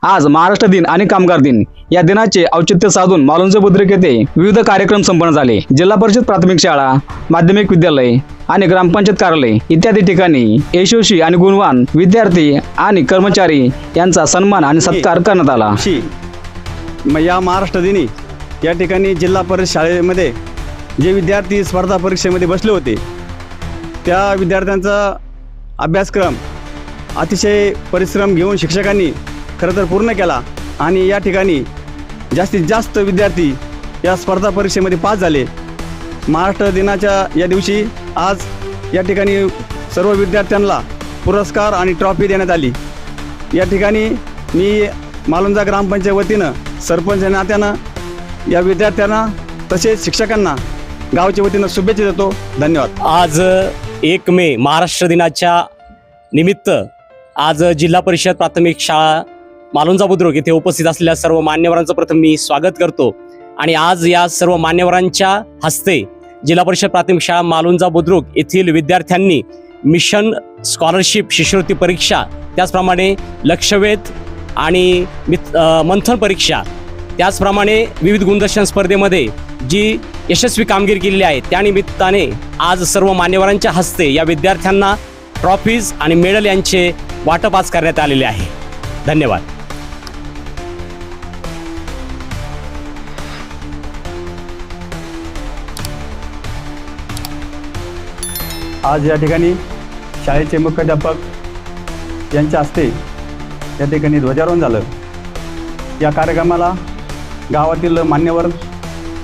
आज महाराष्ट्र दिन आणि कामगार दिन या दिनाचे औचित्य साधून मालुंज बुद्रुक येथे विविध कार्यक्रम संपन्न झाले। जिल्हा परिषद प्राथमिक शाळा, माध्यमिक विद्यालय आणि ग्रामपंचायत कार्यालय इत्यादी ठिकाणी यशस्वी आणि गुणवान विद्यार्थी आणि कर्मचारी यांचा सन्मान आणि सत्कार करण्यात आला। या महाराष्ट्र दिनी या ठिकाणी जिल्हा परिषद शाळेमध्ये जे विद्यार्थी स्पर्धा परीक्षेमध्ये बसले होते त्या विद्यार्थ्यांचा अभ्यासक्रम अतिशय परिश्रम घेऊन शिक्षकांनी खरं तर पूर्ण केला आणि या ठिकाणी जास्तीत जास्त विद्यार्थी या स्पर्धा परीक्षेमध्ये पास झाले। महाराष्ट्र दिनाच्या या दिवशी आज या ठिकाणी सर्व विद्यार्थ्यांना पुरस्कार आणि ट्रॉफी देण्यात आली। या ठिकाणी मी मालुंजा ग्रामपंचायत वतीनं सरपंच नात्यानं या विद्यार्थ्यांना तसेच शिक्षकांना गावच्या वतीनं शुभेच्छा देतो। धन्यवाद। आज 1 मे महाराष्ट्र दिनाच्या निमित्त आज जिल्हा परिषद प्राथमिक शाळा मालुंजा बुद्रुक येथे उपस्थित असलेल्या सर्व मान्यवरांचं प्रथम मी स्वागत करतो आणि आज या सर्व मान्यवरांच्या हस्ते जिल्हा परिषद प्राथमिक शाळा मालुंजा बुद्रुक येथील विद्यार्थ्यांनी मिशन स्कॉलरशिप शिष्यवृत्ती परीक्षा, त्याचप्रमाणे लक्षवेध आणि मंथन परीक्षा, त्याचप्रमाणे विविध गुणदर्शन स्पर्धेमध्ये जी यशस्वी कामगिरी केलेली आहे त्यानिमित्ताने आज सर्व मान्यवरांच्या हस्ते या विद्यार्थ्यांना ट्रॉफीज आणि मेडल यांचे वाटप आज करण्यात आलेले आहे। धन्यवाद। आज या ठिकाणी शाळेचे मुख्याध्यापक यांच्या हस्ते या ठिकाणी ध्वजारोहण झालं। या कार्यक्रमाला गावातील मान्यवर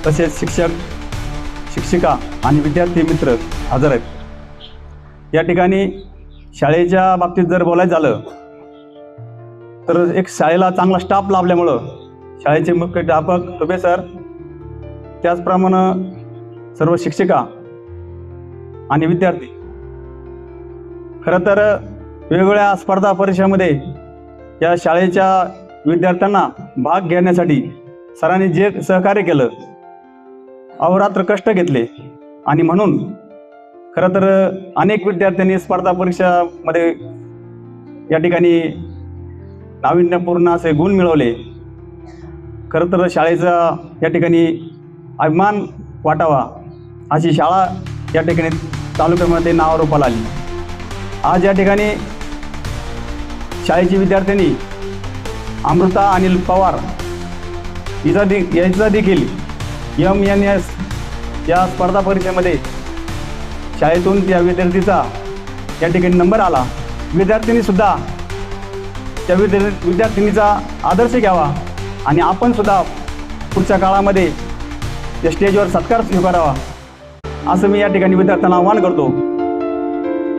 तसेच शिक्षक, शिक्षिका आणि विद्यार्थी मित्र हजर आहेत। या ठिकाणी शाळेच्या बाबतीत जर बोलायचं झालं तर एक शाळेला चांगला स्टाफ लाभल्यामुळं शाळेचे मुख्याध्यापक तुबे सर, त्याचप्रमाणे सर्व शिक्षिका आणि विद्यार्थी खरं तर वेगवेगळ्या स्पर्धा परीक्षांमध्ये या शाळेच्या विद्यार्थ्यांना भाग घेण्यासाठी सरांनी जे सहकार्य केलं, अहोरात्र कष्ट घेतले आणि म्हणून खरं तर अनेक विद्यार्थ्यांनी स्पर्धा परीक्षामध्ये या ठिकाणी नाविन्यपूर्ण असे गुण मिळवले। खरं तर शाळेचा या ठिकाणी अभिमान वाटावा अशी शाळा या ठिकाणी तालुक्यामध्ये नावारूपाला आली। आज या ठिकाणी शाळेची विद्यार्थिनी अमृता अनिल पवार याचा देखील MNS या स्पर्धा परीक्षेमध्ये शाळेतून त्या विद्यार्थीचा या ठिकाणी नंबर आला। विद्यार्थिनीसुद्धा त्या विद्यार्थिनीचा आदर्श घ्यावा आणि आपण सुद्धा पुढच्या काळामध्ये या स्टेजवर सत्कार स्वीकारावा असं मी या ठिकाणी विद्यार्थ्यांना आवाहन करतो।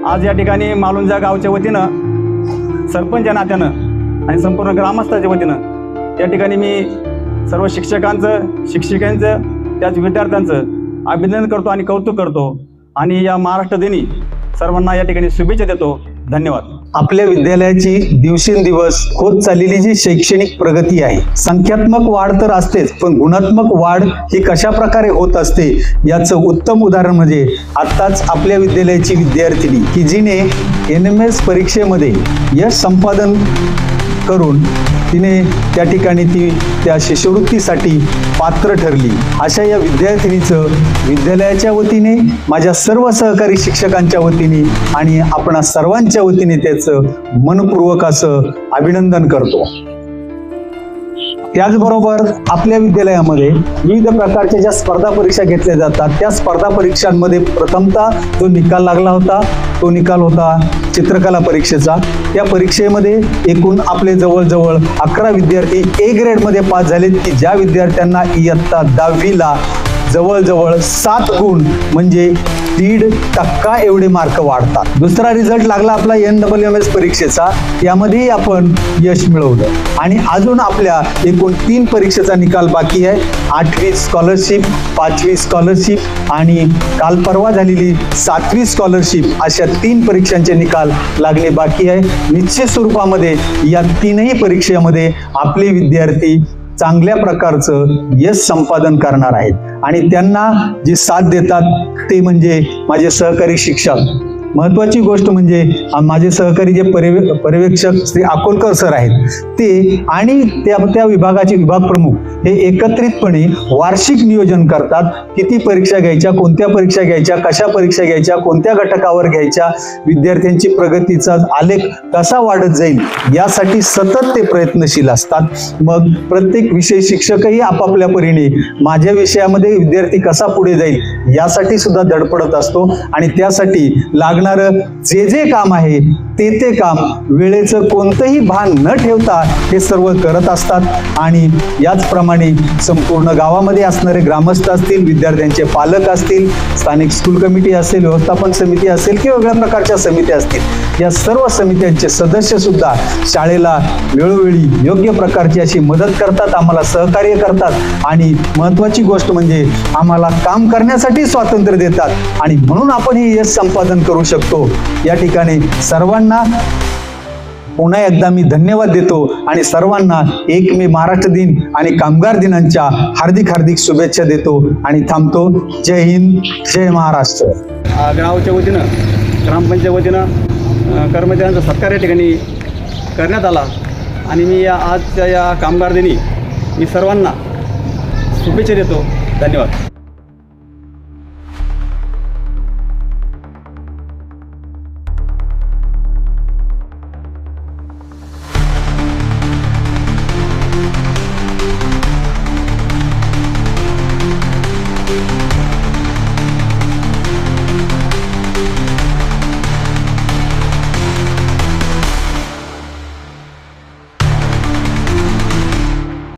आज या ठिकाणी मालुंजा गावच्या वतीनं, सरपंच नात्यानं आणि संपूर्ण ग्रामस्थाच्या वतीनं या ठिकाणी मी सर्व शिक्षकांचं, शिक्षिकांचं, त्याच विद्यार्थ्यांचं अभिनंदन करतो आणि कौतुक करतो आणि या महाराष्ट्र दिनी सर्वांना या ठिकाणी शुभेच्छा देतो। धन्यवाद। आपल्या विद्यालयाची दिवसेंदिवस होत चाललेली जी शैक्षणिक प्रगती आहे, संख्यात्मक वाढ तर असतेच, पण गुणात्मक वाढ ही कशा प्रकारे होत असते याचं उत्तम उदाहरण म्हणजे आत्ताच आपल्या विद्यालयाची विद्यार्थिनी की जिने NMS परीक्षेमध्ये यश संपादन करून तिने त्या ठिकाणी ती त्या शिष्यवृत्तीसाठी पात्र ठरली। अशा या विद्यार्थिनीचं विद्यालयाच्या वतीने, माझ्या सर्व सहकारी शिक्षकांच्या वतीने आणि आपणा सर्वांच्या वतीने त्याचं मनपूर्वक असं अभिनंदन करतो। त्याचबरोबर आपल्या विद्यालयामध्ये विविध प्रकारच्या ज्या स्पर्धा परीक्षा घेतल्या जातात त्या स्पर्धा परीक्षांमध्ये प्रथमतः जो निकाल लागला होता तो निकाल होता चित्रकला परीक्षेचा। त्या परीक्षेमध्ये एकूण आपले जवळजवळ 11 विद्यार्थी A ग्रेडमध्ये पास झालेत की ज्या विद्यार्थ्यांना इयत्ता 10वीला जवळजवळ 7 गुण म्हणजे 1.5% एवढे मार्क वाढतात। दुसरा रिझल्ट लागला आपला NWMS परीक्षेचा, यामध्येही आपण यश मिळवलं आणि अजून आपल्या एकूण 3 परीक्षेचा निकाल बाकी आहे। 8वी स्कॉलरशिप, 5वी स्कॉलरशिप आणि काल परवा झालेली 7वी स्कॉलरशिप अशा 3 परीक्षांचे निकाल लागणे बाकी आहे। निश्चित स्वरूपामध्ये या 3ही परीक्षेमध्ये आपले विद्यार्थी चांगल्या प्रकारचं यश संपादन करणार आहेत आणि त्यांना जे साथ देतात ते म्हणजे माझे सहकारी शिक्षक, महत्त्वाची गोष्ट म्हणजे माझे सहकारी जे पर्यवेक्षक श्री अकोलकर सर आहेत ते आणि त्या विभागाचे विभाग प्रमुख हे एकत्रितपणे वार्षिक नियोजन करतात. किती परीक्षा घ्यायच्या, कोणत्या परीक्षा घ्यायच्या, कशा परीक्षा घ्यायच्या, कोणत्या घटकावर घ्यायच्या, विद्यार्थ्यांची प्रगतीचा आलेख कसा वाढत जाईल यासाठी सतत ते प्रयत्नशील असतात. मग प्रत्येक विषय शिक्षकही आपापल्या परीने माझ्या विषयामध्ये विद्यार्थी कसा पुढे जाईल यासाठी सुद्धा धडपडत असतो आणि त्यासाठी लागणारं जे काम आहे ते काम वेळेचं कोणतंही भान न ठेवता हे सर्व करत असतात. आणि याचप्रमाणे संपूर्ण गावामध्ये असणारे ग्रामस्थ असतील, विद्यार्थ्यांचे पालक असतील, स्थानिक स्कूल कमिटी असेल, व्यवस्थापन समिती असेल किंवा वेगळ्या प्रकारच्या समित्या असतील, या सर्व समित्यांचे सदस्य सुद्धा शाळेला वेळोवेळी योग्य प्रकारची अशी मदत करतात, आम्हाला सहकार्य करतात आणि महत्त्वाची गोष्ट म्हणजे आम्हाला काम करण्यासाठी स्वातंत्र्य देतात आणि म्हणून आपण हे यश संपादन करू शकतो. या ठिकाणी सर्वांना पुन्हा एकदा मी धन्यवाद देतो आणि सर्वांना 1 मे महाराष्ट्र दिन आणि कामगार दिनांच्या हार्दिक शुभेच्छा देतो आणि थांबतो. जय हिंद, जय महाराष्ट्र. गावाच्या वतीनं, ग्रामपंचायत वतीनं कर्मचाऱ्यांचा सत्कार या ठिकाणी करण्यात आला आणि मी आजच्या या कामगार दिनी मी सर्वांना शुभेच्छा देतो. धन्यवाद.